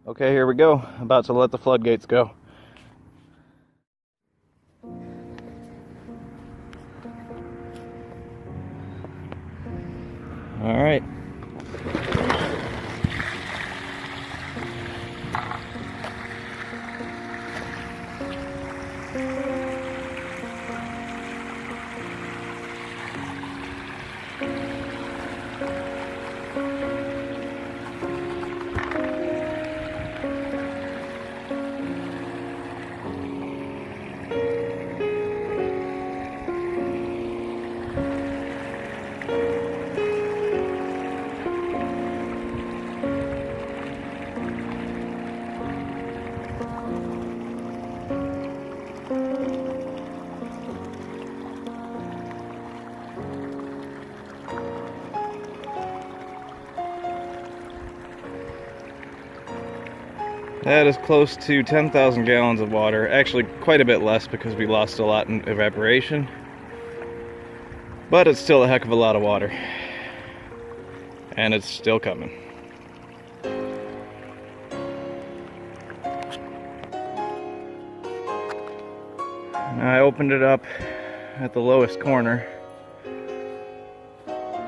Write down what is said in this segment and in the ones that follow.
Okay, here we go. About to let the floodgates go. All right. That is close to 10,000 gallons of water. Actually, quite a bit less because we lost a lot in evaporation. But it's still a heck of a lot of water. And it's still coming. I opened it up at the lowest corner,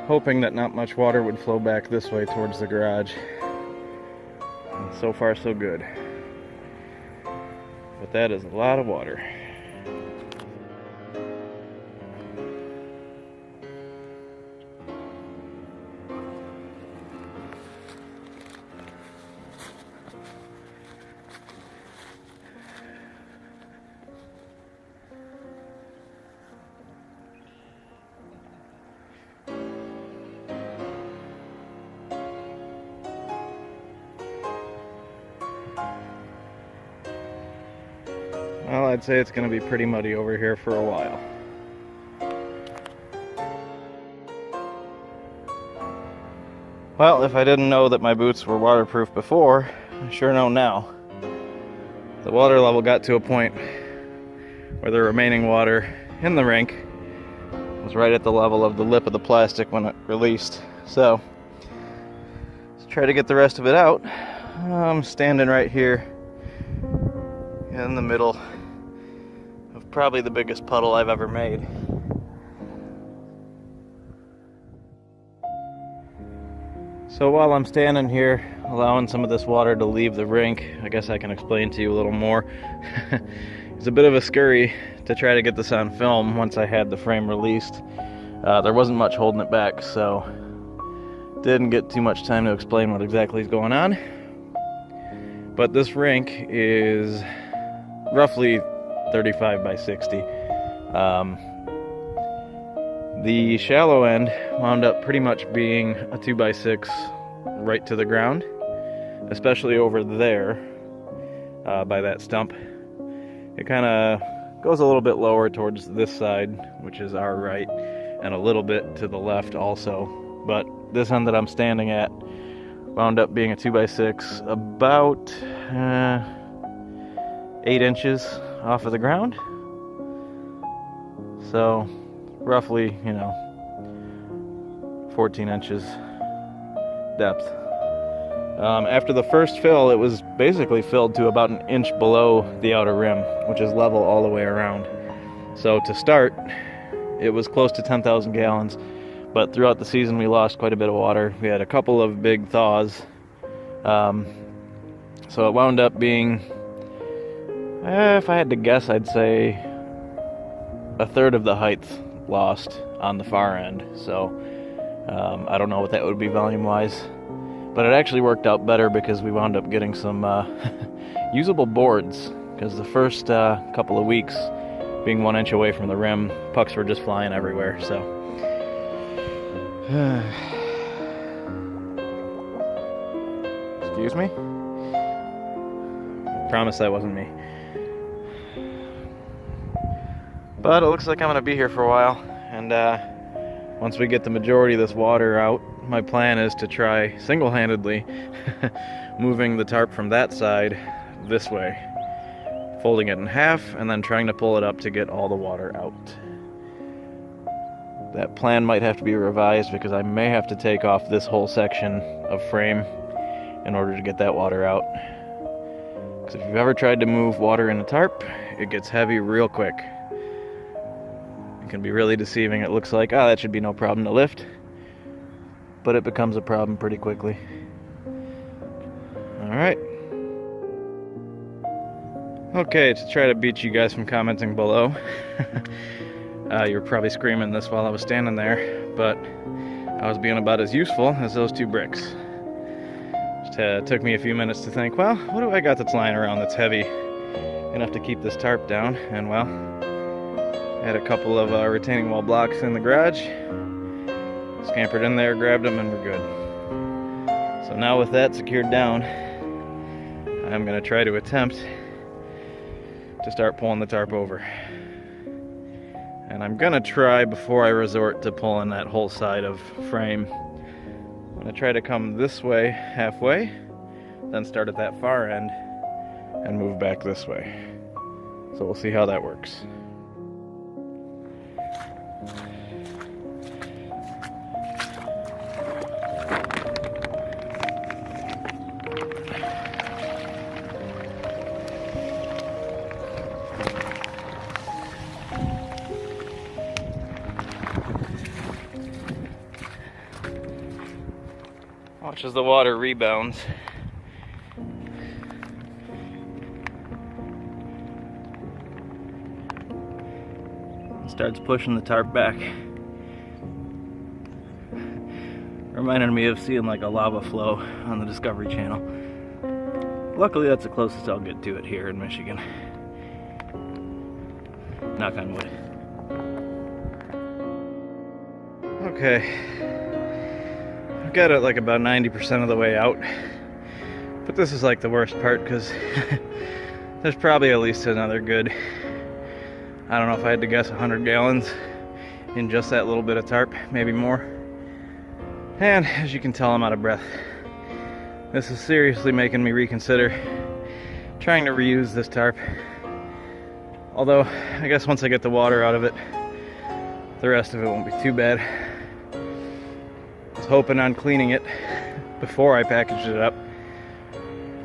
hoping that not much water would flow back this way towards the garage. And so far, so good. But that is a lot of water. Well, I'd say it's going to be pretty muddy over here for a while. Well, if I didn't know that my boots were waterproof before, I sure know now. The water level got to a point where the remaining water in the rink was right at the level of the lip of the plastic when it released. So, let's try to get the rest of it out. I'm standing right here in the middle of probably the biggest puddle I've ever made. So while I'm standing here allowing some of this water to leave the rink, I guess I can explain to you a little more. It's a bit of a scurry to try to get this on film once I had the frame released. There wasn't much holding it back, so didn't get too much time to explain what exactly is going on. But this rink is roughly 35 by 60. The shallow end wound up pretty much being a 2 by 6 right to the ground, especially over there by that stump. It kind of goes a little bit lower towards this side, which is our right, and a little bit to the left also. But this end that I'm standing at wound up being a 2 by 6 about 8 inches off of the ground. So roughly, 14 inches depth. After the first fill, it was basically filled to about an inch below the outer rim, which is level all the way around. So to start, it was close to 10,000 gallons, but throughout the season we lost quite a bit of water. We had a couple of big thaws. So it wound up being, if I had to guess, I'd say a third of the height lost on the far end. So I don't know what that would be volume-wise, but it actually worked out better because we wound up getting some usable boards, because the first couple of weeks, being 1 inch away from the rim, pucks were just flying everywhere. So excuse me? Promise that wasn't me. But it looks like I'm going to be here for a while, and once we get the majority of this water out, my plan is to try single-handedly moving the tarp from that side this way, folding it in half, and then trying to pull it up to get all the water out. That plan might have to be revised because I may have to take off this whole section of frame in order to get that water out. Because if you've ever tried to move water in a tarp, it gets heavy real quick. It can be really deceiving. It looks like, oh, that should be no problem to lift, but it becomes a problem pretty quickly. Alright. Okay, to try to beat you guys from commenting below. You're probably screaming this while I was standing there, but I was being about as useful as those 2 bricks. Just took me a few minutes to think, well, what do I got that's lying around that's heavy enough to keep this tarp down? And well, I had a couple of retaining wall blocks in the garage. Scampered in there, grabbed them, and we're good. So now with that secured down, I'm going to try to attempt to start pulling the tarp over. And I'm going to try, before I resort to pulling that whole side of frame, I'm going to try to come this way halfway, then start at that far end and move back this way. So we'll see how that works. Watch as the water rebounds. Starts pushing the tarp back. Reminded me of seeing like a lava flow on the Discovery Channel. Luckily that's the closest I'll get to it here in Michigan. Knock on wood. Okay. I've got it like about 90% of the way out, but this is like the worst part because there's probably at least another good, I don't know if I had to guess, 100 gallons in just that little bit of tarp, maybe more. And as you can tell, I'm out of breath. This is seriously making me reconsider trying to reuse this tarp. Although I guess once I get the water out of it, the rest of it won't be too bad. Hoping on cleaning it before I packaged it up,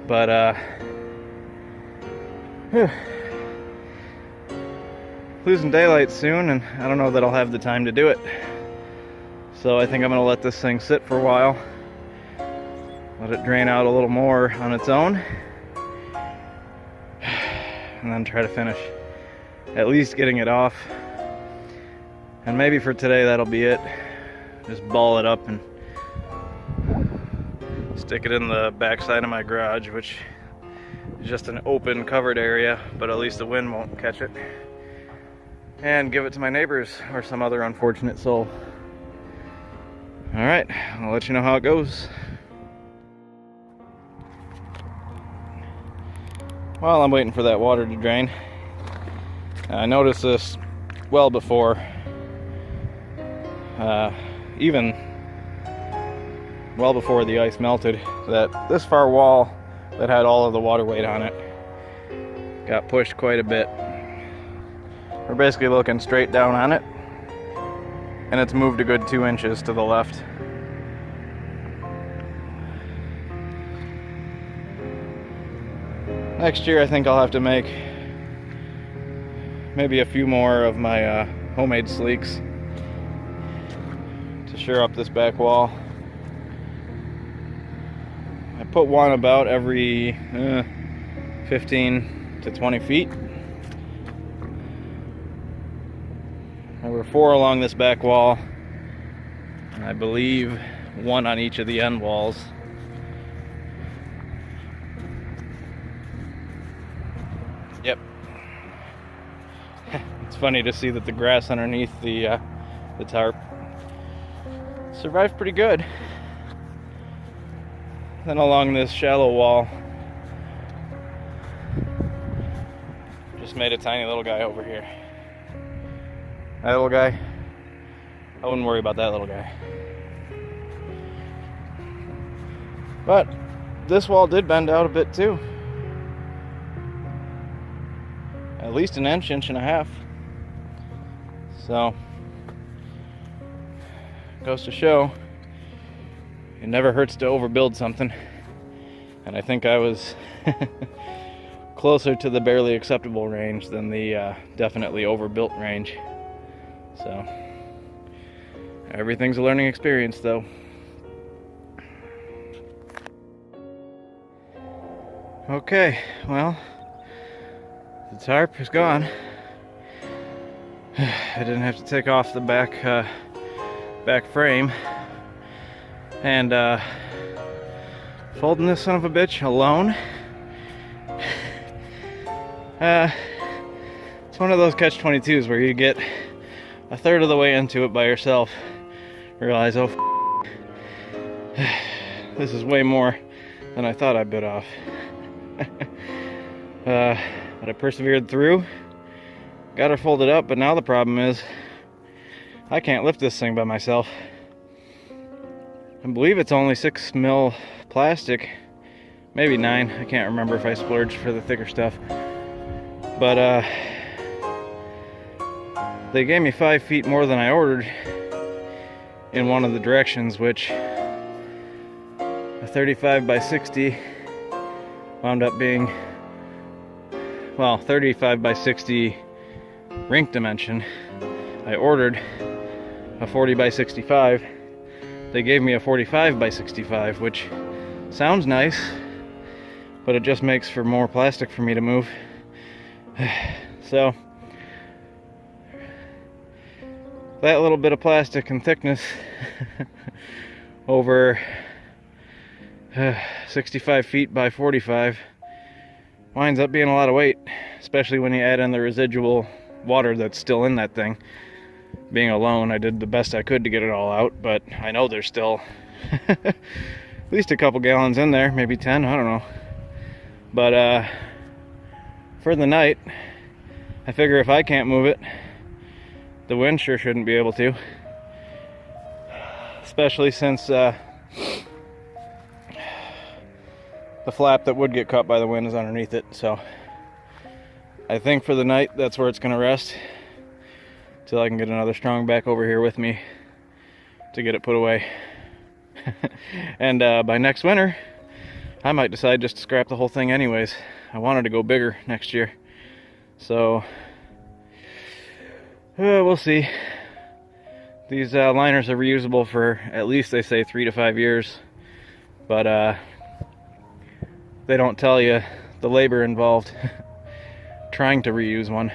but losing daylight soon, and I don't know that I'll have the time to do it. So I think I'm gonna let this thing sit for a while, let it drain out a little more on its own, and then try to finish at least getting it off. And maybe for today that'll be it. Just ball it up and stick it in the back side of my garage, which is just an open covered area, but at least the wind won't catch it, and give it to my neighbors or some other unfortunate soul. Alright, I'll let you know how it goes. While I'm waiting for that water to drain, I noticed this well before even well before the ice melted, that this far wall that had all of the water weight on it got pushed quite a bit. We're basically looking straight down on it, and it's moved a good 2 inches to the left. Next year I think I'll have to make maybe a few more of my homemade sleeks to shore up this back wall. I put one about every 15 to 20 feet. There were 4 along this back wall, and I believe 1 on each of the end walls. Yep. It's funny to see that the grass underneath the tarp survived pretty good. Then along this shallow wall, just made a tiny little guy over here. That little guy, I wouldn't worry about that little guy. But this wall did bend out a bit too. At least an inch, inch and a half. So, goes to show, it never hurts to overbuild something. And I think I was closer to the barely acceptable range than the definitely overbuilt range. So everything's a learning experience, though. Okay, well, the tarp is gone. I didn't have to take off the back frame, and folding this son of a bitch alone. It's one of those catch-22s where you get a third of the way into it by yourself, realize, oh, this is way more than I thought I bit off. But I persevered through, got her folded up, but now the problem is I can't lift this thing by myself. I believe it's only 6 mil plastic, maybe 9. I can't remember if I splurged for the thicker stuff. But they gave me 5 feet more than I ordered in one of the directions, which a 35 by 60 wound up being, well, 35 by 60 rink dimension. I ordered a 40 by 65. They gave me a 45 by 65, which sounds nice, but it just makes for more plastic for me to move. So that little bit of plastic and thickness over 65 feet by 45 winds up being a lot of weight, especially when you add in the residual water that's still in that thing. Being alone, I did the best I could to get it all out, but I know there's still at least a couple gallons in there, maybe 10, I don't know. But for the night, I figure if I can't move it, the wind sure shouldn't be able to. Especially since the flap that would get caught by the wind is underneath it. So I think for the night, that's where it's going to rest till I can get another strong back over here with me to get it put away. And by next winter, I might decide just to scrap the whole thing anyways. I wanted to go bigger next year. So we'll see. These liners are reusable for at least, they say, 3 to 5 years. But they don't tell you the labor involved trying to reuse one.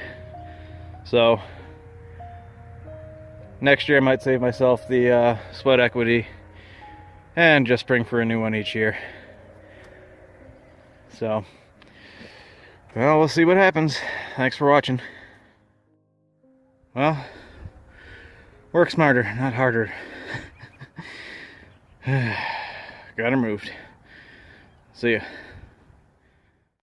So next year I might save myself the sweat equity and just spring for a new one each year. So, well, we'll see what happens. Thanks for watching. Well, work smarter, not harder. Got her moved. See ya.